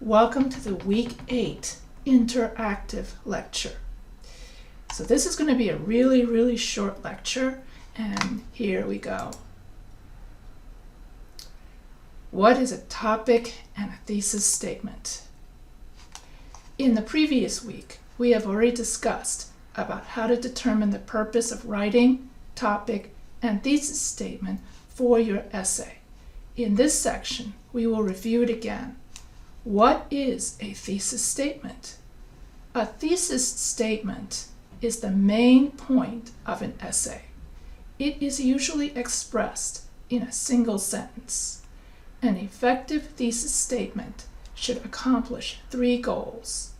Welcome to the Week 8 interactive lecture. So this is going to be a really short lecture, and here we go. What is a topic and a thesis statement? In the previous week, we have already discussed about how to determine the purpose of writing, topic, and thesis statement for your essay. In this section, we will review it again. What is a thesis statement? A thesis statement is the main point of an essay. It is usually expressed in a single sentence. An effective thesis statement should accomplish 3 goals.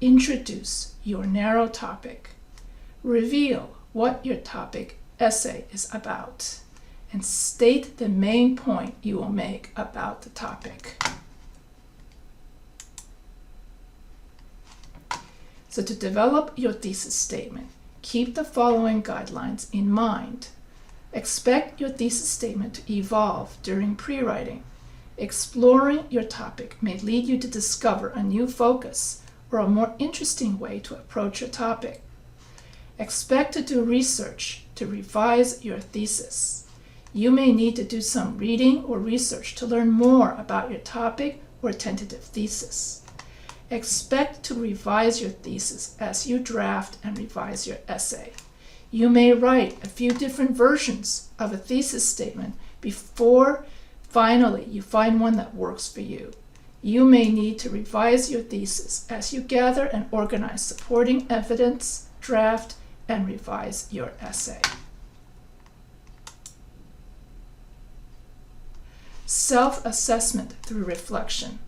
Introduce your narrow topic. Reveal what your topic essay is about. And state the main point you will make about the topic. So to develop your thesis statement, keep the following guidelines in mind. Expect your thesis statement to evolve during pre-writing. Exploring your topic may lead you to discover a new focus or a more interesting way to approach your topic. Expect to do research to revise your thesis. You may need to do some reading or research to learn more about your topic or tentative thesis. Expect to revise your thesis as you draft and revise your essay. You may write a few different versions of a thesis statement before finally you find one that works for you. You may need to revise your thesis as you gather and organize supporting evidence, draft, and revise your essay. Self-assessment through reflection.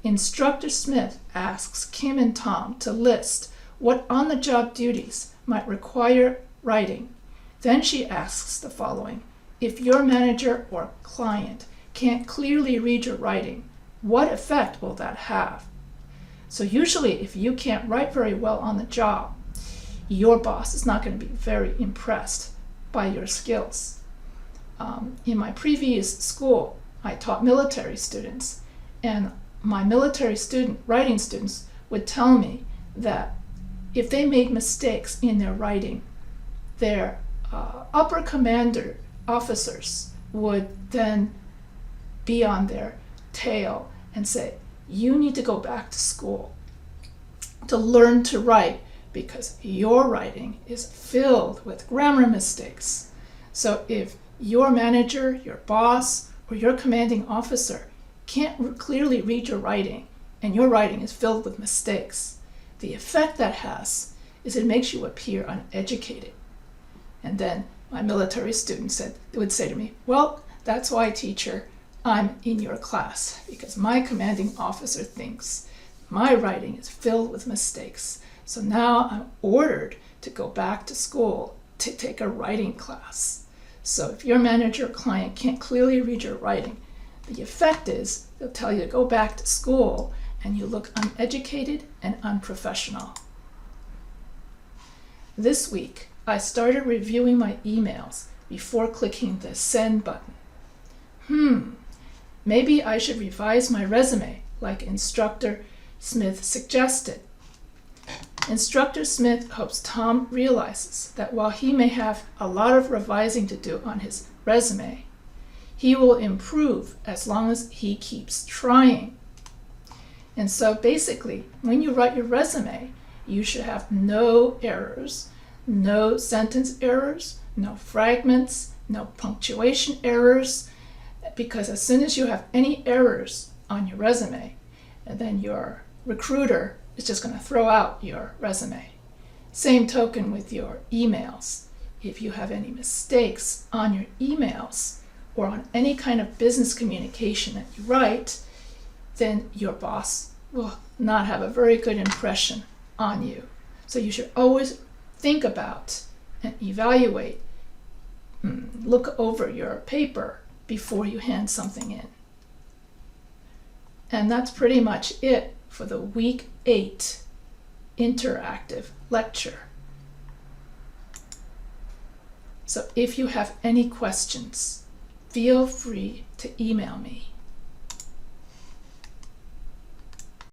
Instructor Smith asks Kim and Tom to list what on-the-job duties might require writing. Then she asks the following: if your manager or client can't clearly read your writing, what effect will that have? So usually if you can't write very well on the job, your boss is not going to be very impressed by your skills. In my previous school, I taught military students, and my military writing students would tell me that if they made mistakes in their writing, their upper commander officers would then be on their tail and say, you need to go back to school to learn to write because your writing is filled with grammar mistakes. So if your manager, your boss, or your commanding officer can't clearly read your writing and your writing is filled with mistakes, the effect that has is it makes you appear uneducated. And then my military students would say to me, well, that's why, teacher, I'm in your class, because my commanding officer thinks my writing is filled with mistakes. So now I'm ordered to go back to school to take a writing class. So if your manager or client can't clearly read your writing, the effect is they'll tell you to go back to school and you look uneducated and unprofessional. This week, I started reviewing my emails before clicking the send button. Maybe I should revise my resume like Instructor Smith suggested. Instructor Smith hopes Tom realizes that while he may have a lot of revising to do on his resume, he will improve as long as he keeps trying. And so basically, when you write your resume, you should have no errors, no sentence errors, no fragments, no punctuation errors, because as soon as you have any errors on your resume, then your recruiter is just going to throw out your resume. Same token with your emails. If you have any mistakes on your emails or on any kind of business communication that you write, then your boss will not have a very good impression on you. So you should always think about and evaluate, look over your paper before you hand something in. And that's pretty much it for the Week 8 interactive lecture. So if you have any questions, feel free to email me.